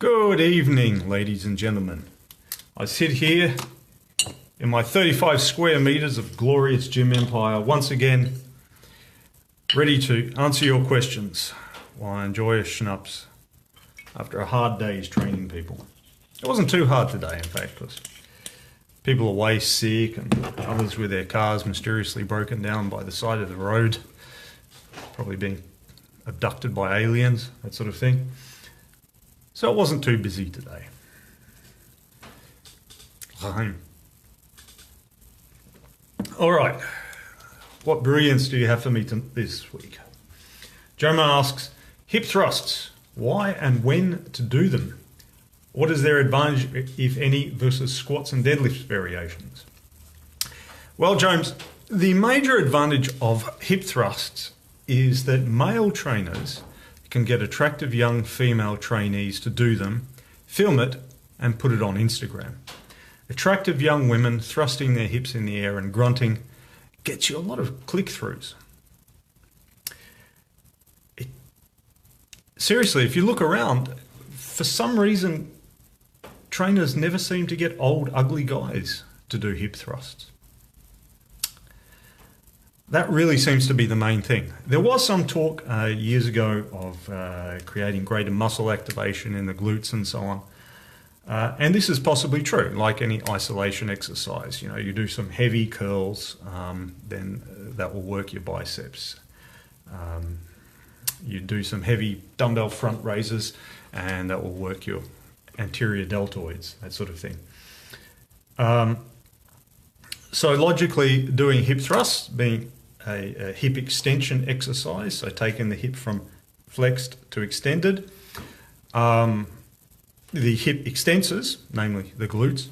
Good evening, ladies and gentlemen. I sit here in my 35 square meters of glorious gym empire, once again, ready to answer your questions while I enjoy a schnapps after a hard day's training people. It wasn't too hard today, in fact, because people away sick and others with their cars mysteriously broken down by the side of the road, probably being abducted by aliens, that sort of thing. So it wasn't too busy today. All right, what brilliance do you have for me this week? Joma asks, hip thrusts, why and when to do them? What is their advantage, if any, versus squats and deadlifts variations? Well, James, the major advantage of hip thrusts is that male trainers can get attractive young female trainees to do them, film it, and put it on Instagram. Attractive young women thrusting their hips in the air and grunting gets you a lot of click-throughs. Seriously, if you look around, for some reason, trainers never seem to get old, ugly guys to do hip thrusts. That really seems to be the main thing. There was some talk years ago of creating greater muscle activation in the glutes and so on. And this is possibly true, like any isolation exercise. You know, you do some heavy curls, then that will work your biceps. You do some heavy dumbbell front raises, and that will work your anterior deltoids, that sort of thing. So logically, doing hip thrusts, being a hip extension exercise, so taking the hip from flexed to extended, the hip extensors, namely the glutes,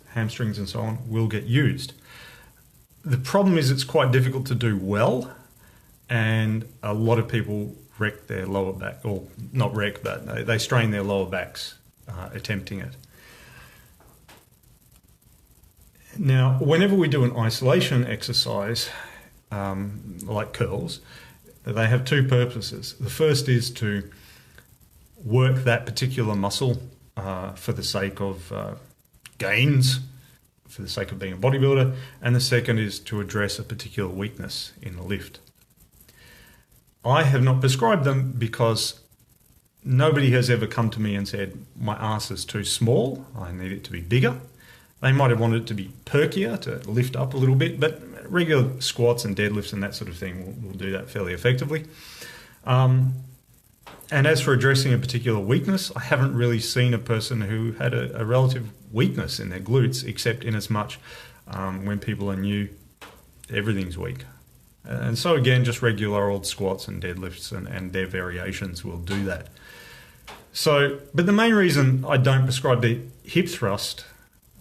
hamstrings and so on, will get used. The problem is it's quite difficult to do well, and a lot of people wreck their lower back, or not wreck, but they strain their lower backs attempting it. Now, whenever we do an isolation exercise, like curls, they have two purposes. The first is to work that particular muscle for the sake of gains, for the sake of being a bodybuilder, and the second is to address a particular weakness in the lift. I have not prescribed them because nobody has ever come to me and said, my ass is too small, I need it to be bigger. They might have wanted it to be perkier, to lift up a little bit, but regular squats and deadlifts and that sort of thing will do that fairly effectively. And as for addressing a particular weakness, I haven't really seen a person who had a relative weakness in their glutes, except in as much when people are new, everything's weak. And so again, just regular old squats and deadlifts and their variations will do that. So, but the main reason I don't prescribe the hip thrust,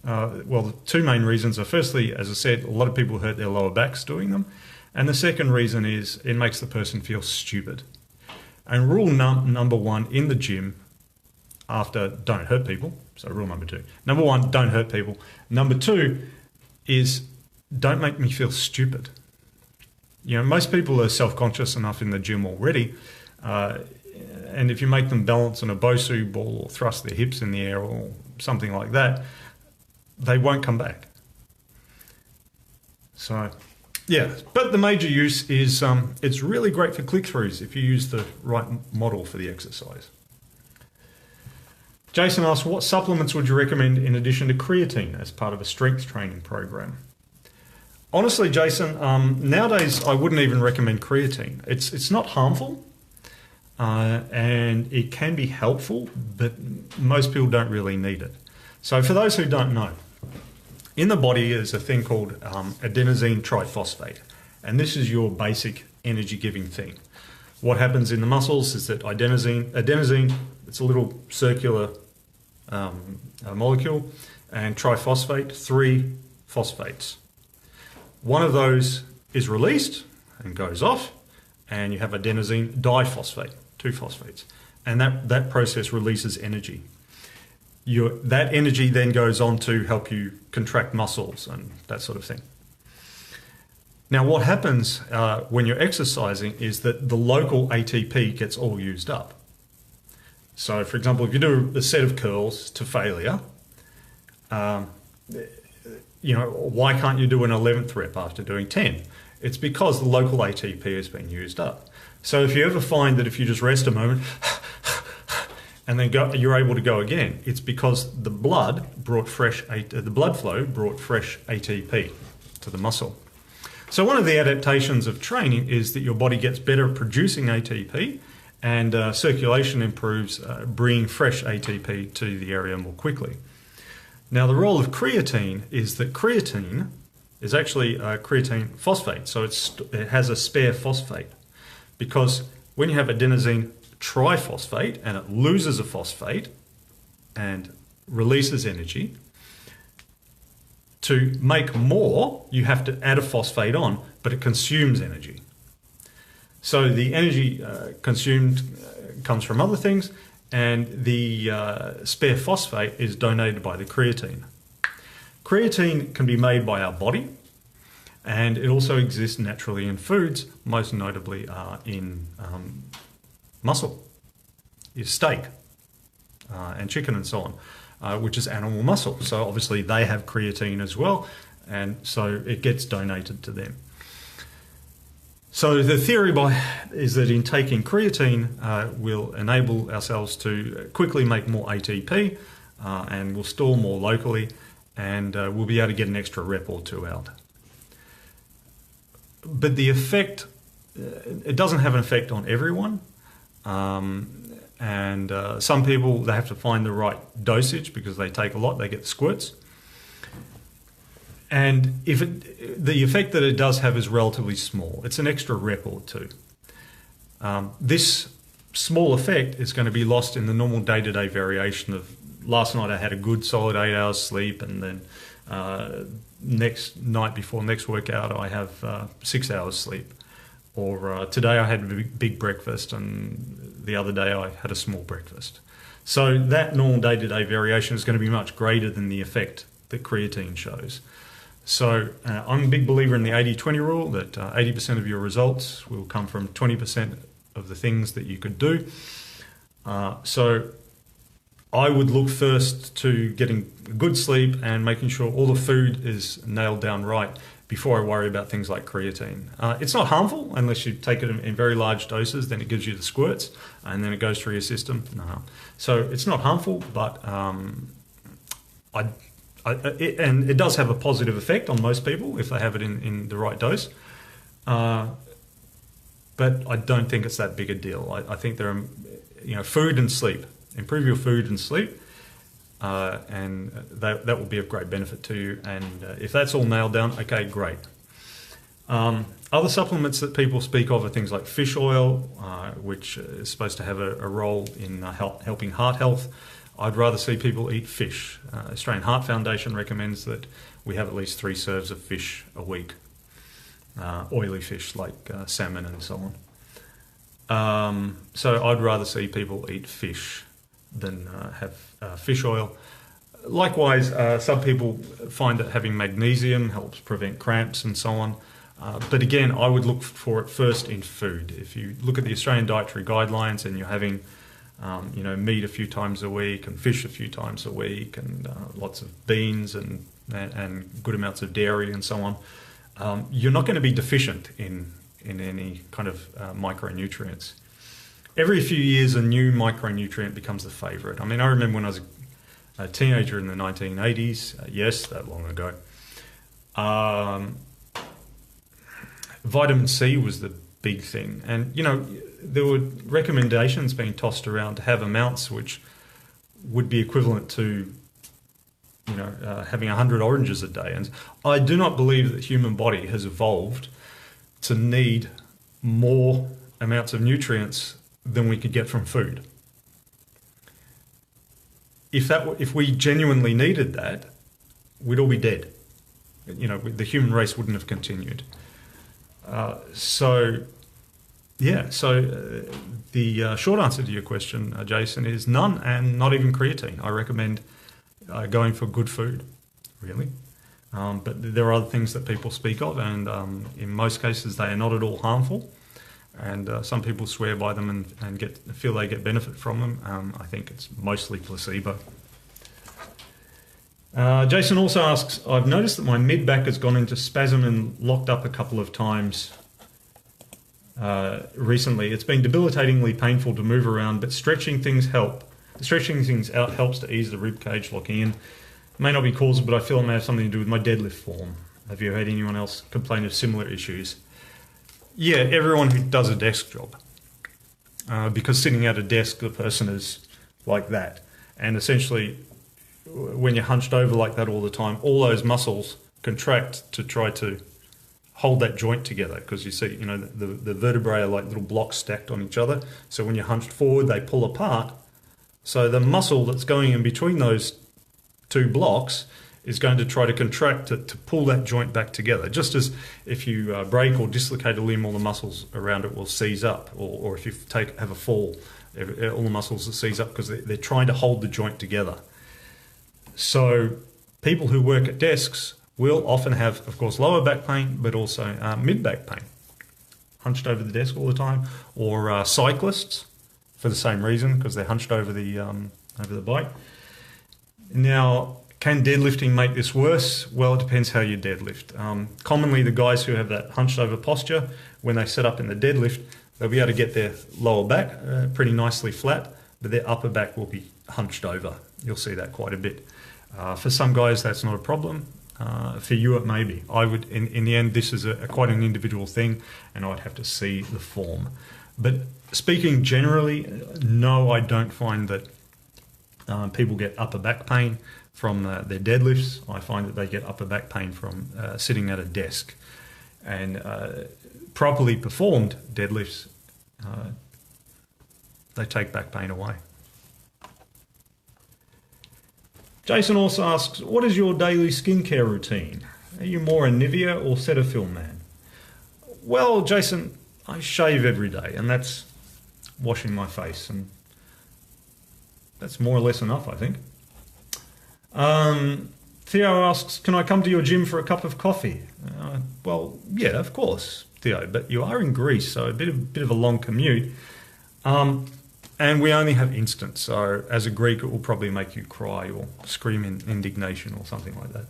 well, the two main reasons are, firstly, as I said, a lot of people hurt their lower backs doing them. And the second reason is it makes the person feel stupid. And rule number one in the gym, after don't hurt people, so rule number two. Number one, don't hurt people. Number two is don't make me feel stupid. You know, most people are self-conscious enough in the gym already. And if you make them balance on a Bosu ball or thrust their hips in the air or something like that, they won't come back. So, yeah, but the major use is it's really great for click-throughs if you use the right model for the exercise. Jason asks, what supplements would you recommend in addition to creatine as part of a strength training program? Honestly, Jason, nowadays I wouldn't even recommend creatine. It's not harmful, and it can be helpful, but most people don't really need it. So for those who don't know, in the body is a thing called adenosine triphosphate, and this is your basic energy-giving thing. What happens in the muscles is that adenosine, it's a little circular molecule, and triphosphate, 3 phosphates. One of those is released and goes off, and you have adenosine diphosphate, 2 phosphates, and that process releases energy. That energy then goes on to help you contract muscles and that sort of thing. Now, what happens when you're exercising is that the local ATP gets all used up. So, for example, if you do a set of curls to failure, why can't you do an 11th rep after doing 10? It's because the local ATP has been used up. So if you ever find that if you just rest a moment and then you're able to go again, it's because the blood flow brought fresh ATP to the muscle. So one of the adaptations of training is that your body gets better at producing ATP, and circulation improves, bringing fresh ATP to the area more quickly. Now, the role of creatine is that creatine is actually creatine phosphate, so it has a spare phosphate, because when you have adenosine triphosphate and it loses a phosphate and releases energy, to make more, you have to add a phosphate on, but it consumes energy. So the energy consumed comes from other things, and the spare phosphate is donated by the creatine. Creatine can be made by our body, and it also exists naturally in foods, most notably in muscle, is steak and chicken and so on, which is animal muscle. So obviously they have creatine as well, and so it gets donated to them. So the theory is that in taking creatine, we'll enable ourselves to quickly make more ATP, and we'll store more locally, and we'll be able to get an extra rep or two out. But the effect, it doesn't have an effect on everyone. And some people, they have to find the right dosage because they take a lot, they get squirts. And the effect that it does have is relatively small. It's an extra rep or two. This small effect is going to be lost in the normal day-to-day variation of, last night I had a good solid 8 hours sleep, and then next night before next workout I have 6 hours sleep. Or today I had a big breakfast, and the other day I had a small breakfast. So that normal day-to-day variation is going to be much greater than the effect that creatine shows. So I'm a big believer in the 80-20 rule, that 80% of your results will come from 20% of the things that you could do. So I would look first to getting good sleep and making sure all the food is nailed down right before I worry about things like creatine. It's not harmful unless you take it in very large doses, then it gives you the squirts and then it goes through your system. No. So it's not harmful, but and it does have a positive effect on most people if they have it in the right dose. But I don't think it's that big a deal. I think there are, food and sleep. Improve your food and sleep, and that will be of great benefit to you. And if that's all nailed down, okay, great. Other supplements that people speak of are things like fish oil, which is supposed to have a role in helping heart health. I'd rather see people eat fish. Australian Heart Foundation recommends that we have at least 3 serves of fish a week, oily fish like salmon and so on. So I'd rather see people eat fish than have fish oil. Likewise, some people find that having magnesium helps prevent cramps and so on. But again, I would look for it first in food. If you look at the Australian Dietary Guidelines and you're having meat a few times a week and fish a few times a week and lots of beans and good amounts of dairy and so on, you're not going to be deficient in any kind of micronutrients. Every few years, a new micronutrient becomes the favourite. I mean, I remember when I was a teenager in the 1980s, yes, that long ago, vitamin C was the big thing. And, there were recommendations being tossed around to have amounts which would be equivalent to, having 100 oranges a day. And I do not believe that the human body has evolved to need more amounts of nutrients than we could get from food. If we genuinely needed that, we'd all be dead. The human race wouldn't have continued. So the short answer to your question, Jason, is none, and not even creatine. I recommend going for good food, really. But there are other things that people speak of, and in most cases they are not at all harmful. and some people swear by them and feel they get benefit from them. I think it's mostly placebo. Jason also asks, I've noticed that my mid-back has gone into spasm and locked up a couple of times recently. It's been debilitatingly painful to move around, but stretching things help. Stretching things out helps to ease the rib cage locking in. May not be causal, but I feel it may have something to do with my deadlift form. Have you heard anyone else complain of similar issues? Yeah, everyone who does a desk job. Because sitting at a desk, the person is like that. And essentially, when you're hunched over like that all the time, all those muscles contract to try to hold that joint together, because you see, the vertebrae are like little blocks stacked on each other. So when you're hunched forward, they pull apart. So the muscle that's going in between those two blocks is going to try to contract to pull that joint back together. Just as if you break or dislocate a limb, all the muscles around it will seize up, or if you have a fall, all the muscles will seize up because they're trying to hold the joint together. So people who work at desks will often have, of course, lower back pain, but also mid-back pain, hunched over the desk all the time, or cyclists for the same reason, because they're hunched over the bike. Now, can deadlifting make this worse? Well, it depends how you deadlift. Commonly, the guys who have that hunched over posture, when they set up in the deadlift, they'll be able to get their lower back pretty nicely flat, but their upper back will be hunched over. You'll see that quite a bit. For some guys, that's not a problem. For you, it may be. I would, in the end, this is quite an individual thing, and I'd have to see the form. But speaking generally, no, I don't find that people get upper back pain from their deadlifts. I find that they get upper back pain from sitting at a desk. And properly performed deadlifts, they take back pain away. Jason also asks, what is your daily skincare routine? Are you more a Nivea or Cetaphil man? Well, Jason, I shave every day, and that's washing my face, and that's more or less enough, I think. Theo asks, can I come to your gym for a cup of coffee? Well, yeah, of course, Theo, but you are in Greece, so a bit of a long commute. And we only have instant, so as a Greek, it will probably make you cry or scream in indignation or something like that.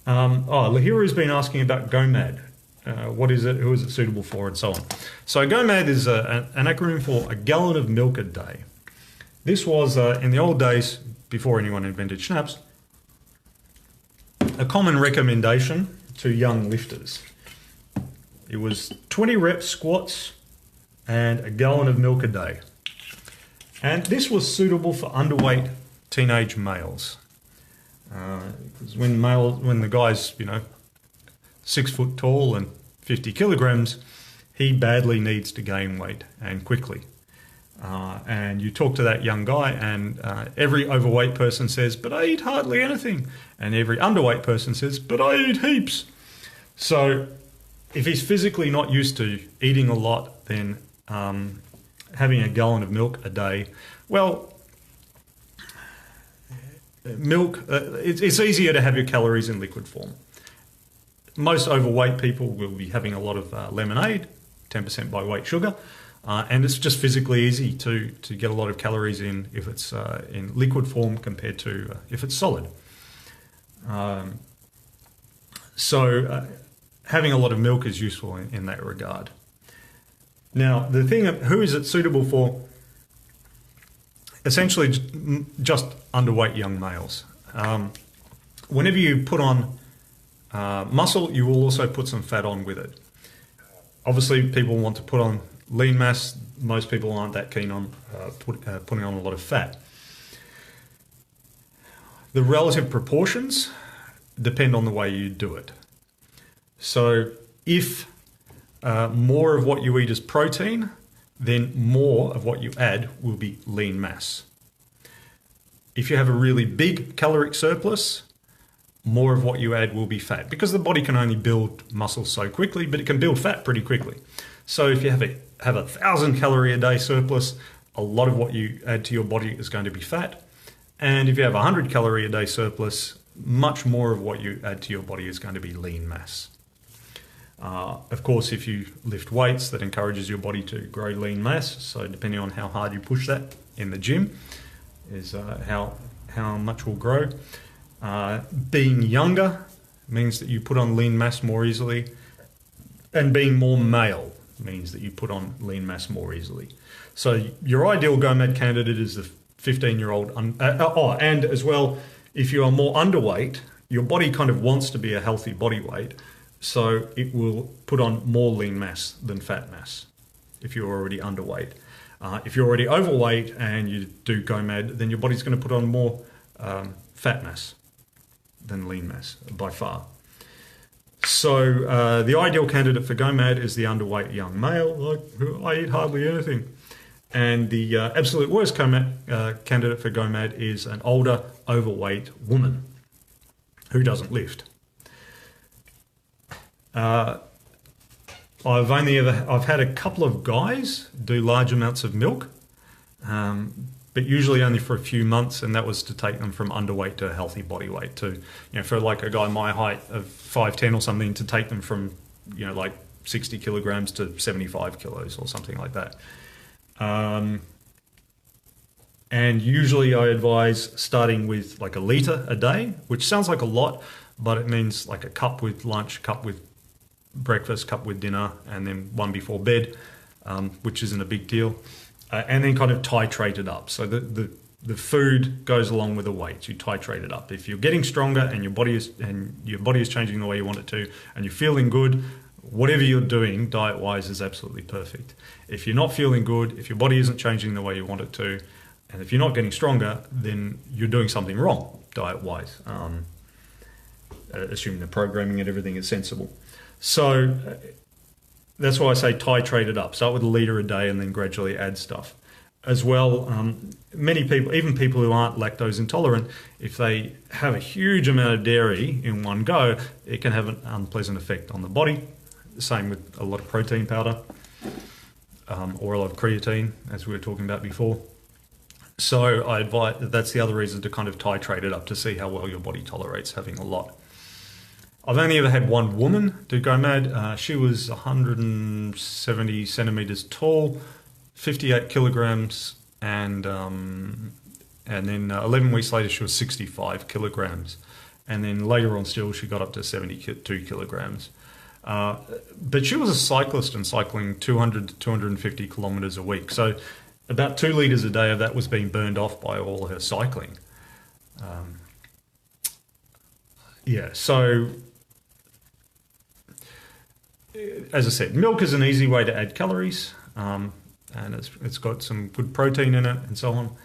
Lahiru's been asking about GOMAD. What is it? Who is it suitable for? And so on. So GOMAD is an acronym for a gallon of milk a day. This was, in the old days, before anyone invented schnapps, a common recommendation to young lifters. It was 20 rep squats and a gallon of milk a day. And this was suitable for underweight teenage males. Because when the guy's, 6 foot tall and 50 kilograms, he badly needs to gain weight and quickly. And you talk to that young guy, and every overweight person says, but I eat hardly anything. And every underweight person says, but I eat heaps. So if he's physically not used to eating a lot, then having a gallon of milk a day, well, milk, it's easier to have your calories in liquid form. Most overweight people will be having a lot of lemonade, 10% by weight sugar, and it's just physically easy to get a lot of calories in if it's in liquid form compared to if it's solid. So having a lot of milk is useful in that regard. Now, the thing of who is it suitable for? Essentially, just underweight young males. Whenever you put on muscle, you will also put some fat on with it. Obviously, people want to put on lean mass. Most people aren't that keen on putting on a lot of fat. The relative proportions depend on the way you do it. So if more of what you eat is protein, then more of what you add will be lean mass. If you have a really big caloric surplus, more of what you add will be fat, because the body can only build muscle so quickly, but it can build fat pretty quickly. So if you have a 1,000 calorie a day surplus, a lot of what you add to your body is going to be fat. And if you have 100 calorie a day surplus, much more of what you add to your body is going to be lean mass. Of course, if you lift weights, that encourages your body to grow lean mass. So depending on how hard you push that in the gym is how much will grow. Being younger means that you put on lean mass more easily, and being more male means that you put on lean mass more easily. So your ideal GOMAD candidate is the 15-year-old. And as well, if you are more underweight, your body kind of wants to be a healthy body weight, so it will put on more lean mass than fat mass if you're already underweight. If you're already overweight and you do GOMAD, then your body's going to put on more fat mass than lean mass by far. So the ideal candidate for GOMAD is the underweight young male, like who I eat hardly anything. And the absolute worst candidate for GOMAD is an older, overweight woman who doesn't lift. I've had a couple of guys do large amounts of milk, but usually only for a few months, and that was to take them from underweight to a healthy body weight. For like a guy my height of 5'10" or something, to take them from like 60 kilograms to 75 kilos or something like that. And usually I advise starting with like a litre a day, which sounds like a lot, but it means like a cup with lunch, cup with breakfast, cup with dinner, and then one before bed, which isn't a big deal. And then kind of titrate it up. So the food goes along with the weight. You titrate it up. If you're getting stronger and your body is changing the way you want it to, and you're feeling good, whatever you're doing diet-wise is absolutely perfect. If you're not feeling good, if your body isn't changing the way you want it to, and if you're not getting stronger, then you're doing something wrong diet-wise, assuming the programming and everything is sensible. So that's why I say titrate it up. Start with a litre a day and then gradually add stuff. As well, many people, even people who aren't lactose intolerant, if they have a huge amount of dairy in one go, it can have an unpleasant effect on the body. Same with a lot of protein powder or a lot of creatine, as we were talking about before. So I advise, that's the other reason to kind of titrate it up to see how well your body tolerates having a lot. I've only ever had one woman do GOMAD. She was 170 centimeters tall, 58 kilograms, and then 11 weeks later she was 65 kilograms. And then later on still she got up to 72 kilograms. But she was a cyclist and cycling 200 to 250 kilometers a week. So about 2 litres a day of that was being burned off by all her cycling. So as I said, milk is an easy way to add calories, and it's got some good protein in it and so on,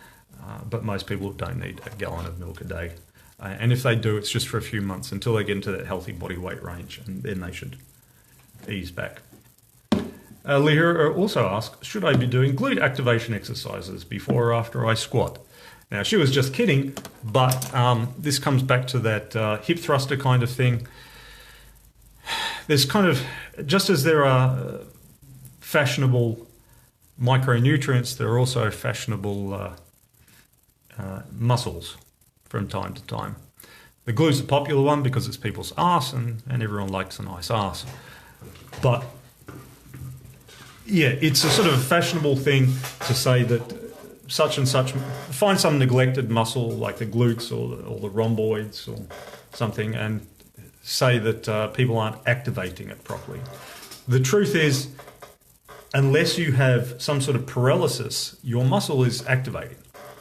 but most people don't need a gallon of milk a day. And if they do, it's just for a few months until they get into that healthy body weight range, and then they should ease back. Leah also asked, should I be doing glute activation exercises before or after I squat? Now, she was just kidding, but this comes back to that hip thruster kind of thing. There's kind of, just as there are fashionable micronutrients, there are also fashionable muscles from time to time. The glute's a popular one because it's people's arse, and everyone likes a nice arse. But yeah, it's a sort of fashionable thing to say that such and such, find some neglected muscle like the glutes or the rhomboids or something, and say that people aren't activating it properly. The truth is, unless you have some sort of paralysis, your muscle is activating.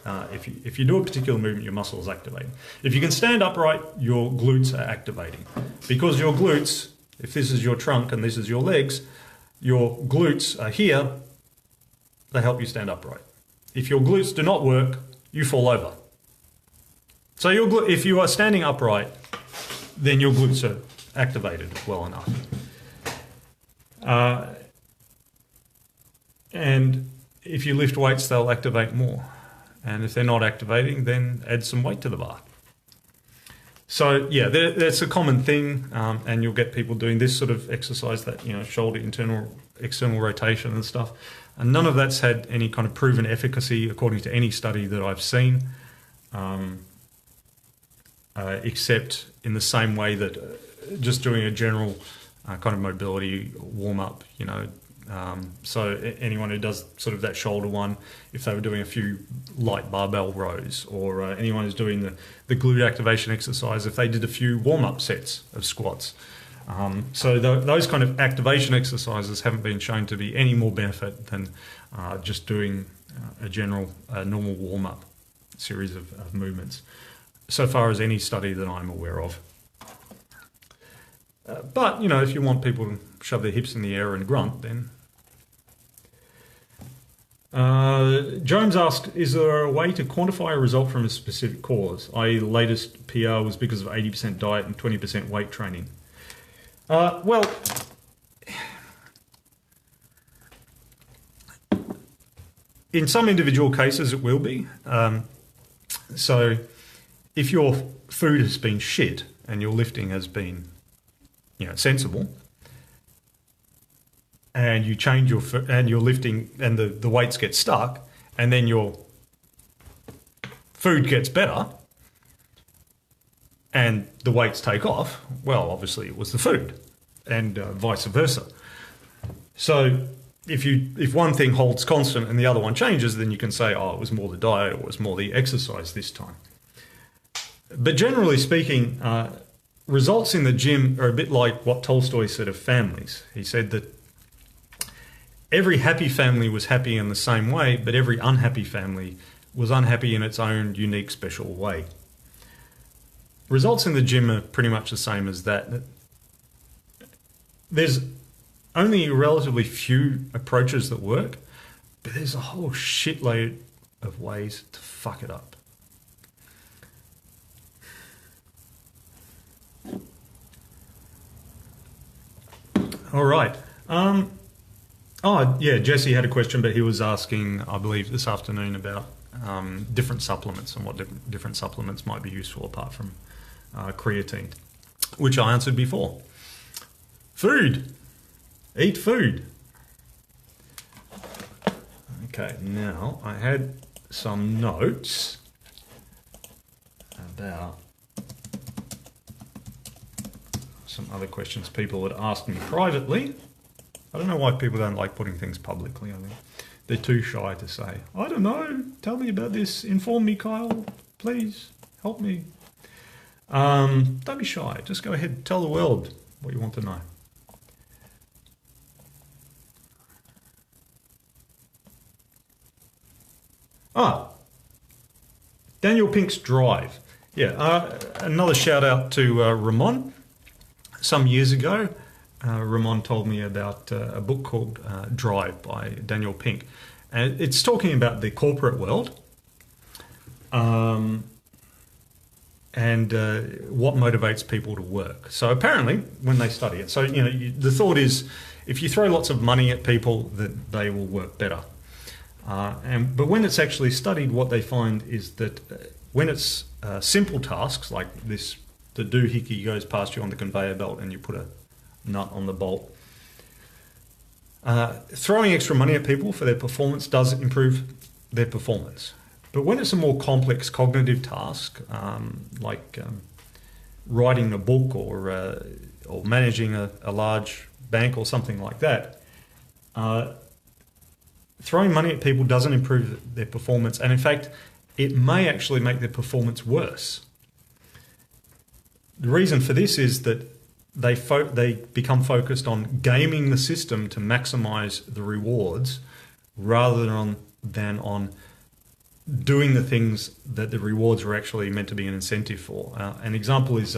If you do a particular movement, your muscle is activating. If you can stand upright, your glutes are activating. Because your glutes, if this is your trunk and this is your legs, your glutes are here, they help you stand upright. If your glutes do not work, you fall over. So if you are standing upright, then your glutes are activated well enough. And if you lift weights, they'll activate more. And if they're not activating, then add some weight to the bar. So yeah, that's a common thing, and you'll get people doing this sort of exercise, that shoulder external rotation and stuff. And none of that's had any kind of proven efficacy according to any study that I've seen, except in the same way that just doing a general kind of mobility warm up, so anyone who does sort of that shoulder one, if they were doing a few light barbell rows, or anyone who's doing the glute activation exercise, if they did a few warm-up sets of squats. So those kind of activation exercises haven't been shown to be any more benefit than just doing a normal warm-up series of movements, so far as any study that I'm aware of. But, if you want people to shove their hips in the air and grunt, then... Jones asked, is there a way to quantify a result from a specific cause, i.e. the latest PR was because of 80% diet and 20% weight training? Well, in some individual cases it will be. So if your food has been shit and your lifting has been, sensible, and you change your lifting and the weights get stuck, and then your food gets better and the weights take off, well, obviously it was the food, and vice versa. So if one thing holds constant and the other one changes, then you can say, oh, it was more the diet or it was more the exercise this time. But generally speaking, results in the gym are a bit like what Tolstoy said of families. He said that every happy family was happy in the same way, but every unhappy family was unhappy in its own unique, special way. Results in the gym are pretty much the same as that. There's only relatively few approaches that work, but there's a whole shitload of ways to fuck it up. All right. Jesse had a question, but he was asking, I believe, this afternoon about different supplements and what different supplements might be useful apart from creatine, which I answered before. Food. Eat food. Okay, now I had some notes about some other questions people had asked me privately. I don't know why people don't like putting things publicly. I think they're too shy to say, I don't know, tell me about this, inform me, Kyle, please, help me. Don't be shy, just go ahead, tell the world what you want to know. Daniel Pink's Drive. Yeah, another shout out to Ramon. Some years ago, Ramon told me about a book called Drive by Daniel Pink. And it's talking about the corporate world and what motivates people to work. So apparently, when they study it, so the thought is, if you throw lots of money at people, that they will work better. But when it's actually studied, what they find is that when it's simple tasks like this, the doohickey goes past you on the conveyor belt and you put a nut on the bolt. Throwing extra money at people for their performance does improve their performance. But when it's a more complex cognitive task, like writing a book or managing a large bank or something like that, throwing money at people doesn't improve their performance, and in fact, it may actually make their performance worse. The reason for this is that they become focused on gaming the system to maximize the rewards rather than on doing the things that the rewards were actually meant to be an incentive for. An example is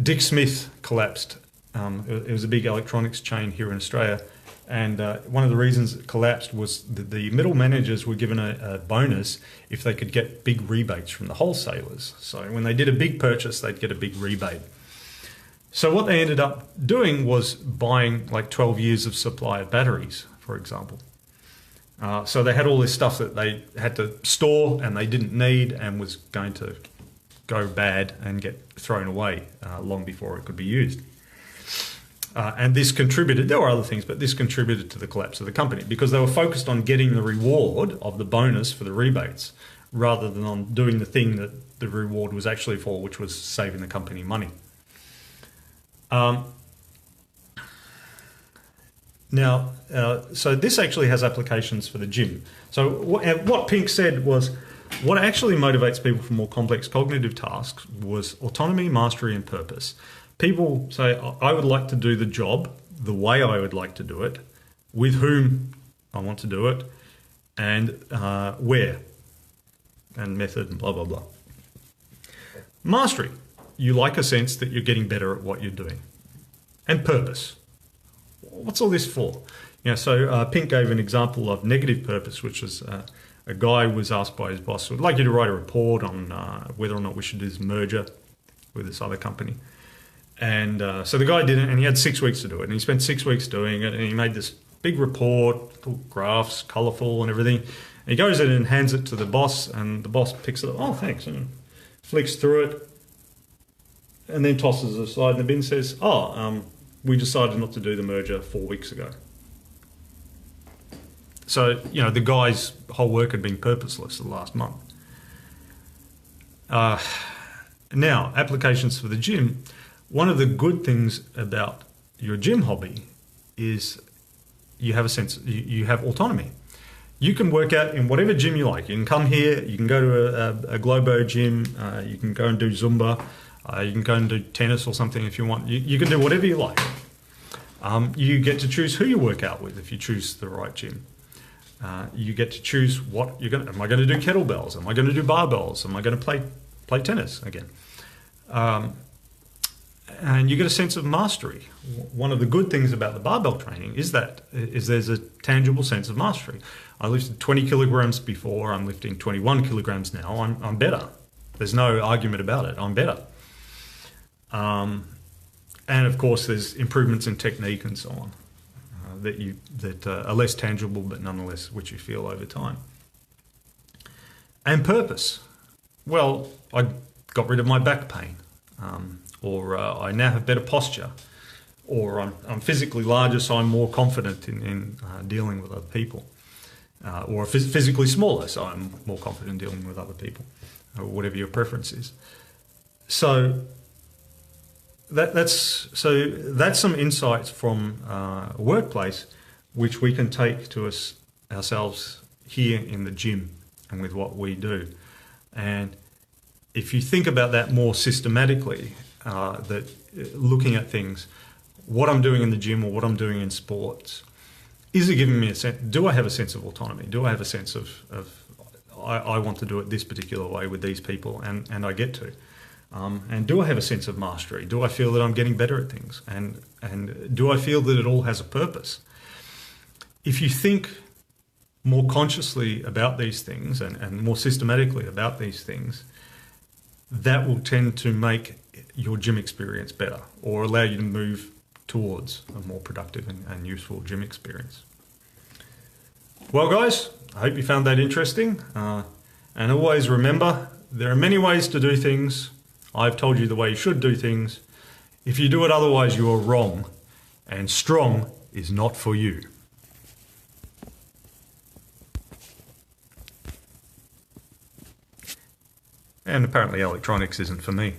Dick Smith collapsed. It was a big electronics chain here in Australia. And one of the reasons it collapsed was that the middle managers were given a bonus if they could get big rebates from the wholesalers. So when they did a big purchase, they'd get a big rebate. So what they ended up doing was buying like 12 years of supply of batteries, for example. So they had all this stuff that they had to store and they didn't need and was going to go bad and get thrown away long before it could be used. And this contributed, there were other things, but this contributed to the collapse of the company because they were focused on getting the reward of the bonus for the rebates rather than on doing the thing that the reward was actually for, which was saving the company money. Now, so this actually has applications for the gym. So what Pink said was, what actually motivates people for more complex cognitive tasks was autonomy, mastery, and purpose. People say, I would like to do the job the way I would like to do it, with whom I want to do it, and where, and method, and blah, blah, blah. Mastery. You like a sense that you're getting better at what you're doing. And purpose. What's all this for? So Pink gave an example of negative purpose, which was a guy was asked by his boss, would like you to write a report on whether or not we should do this merger with this other company. And so the guy did it, and he had 6 weeks to do it. And he spent 6 weeks doing it, and he made this big report, all graphs, colourful and everything. And he goes in and hands it to the boss, and the boss picks it up. Oh, thanks. And flicks through it, and then tosses it aside in the bin and says, we decided not to do the merger 4 weeks ago. So, the guy's whole work had been purposeless the last month. Now, applications for the gym. One of the good things about your gym hobby is you have a sense, you have autonomy. You can work out in whatever gym you like. You can come here, you can go to a Globo gym, you can go and do Zumba, you can go and do tennis or something if you want. You can do whatever you like. You get to choose who you work out with if you choose the right gym. You get to choose what you're going to... Am I going to do kettlebells? Am I going to do barbells? Am I going to play tennis again? And you get a sense of mastery. One of the good things about the barbell training is there's a tangible sense of mastery. I lifted 20 kilograms before, I'm lifting 21 kilograms now. I'm better. There's no argument about it. I'm better. And of course, there's improvements in technique and so on that are less tangible, but nonetheless which you feel over time. And purpose. Well, I got rid of my back pain. Or I now have better posture, or I'm physically larger, so I'm more confident in dealing with other people, or physically smaller, so I'm more confident in dealing with other people, or whatever your preference is. So that's some insights from a workplace, which we can take to ourselves here in the gym and with what we do. And if you think about that more systematically, that looking at things, what I'm doing in the gym or what I'm doing in sports, is it giving me a sense? Do I have a sense of autonomy? Do I have a sense of I want to do it this particular way with these people, and I get to? And do I have a sense of mastery? Do I feel that I'm getting better at things? And do I feel that it all has a purpose? If you think more consciously about these things and more systematically about these things, that will tend to make your gym experience better, or allow you to move towards a more productive and useful gym experience. Well, guys, I hope you found that interesting. And always remember, there are many ways to do things. I've told you the way you should do things. If you do it otherwise, you are wrong, and strong is not for you. And apparently electronics isn't for me.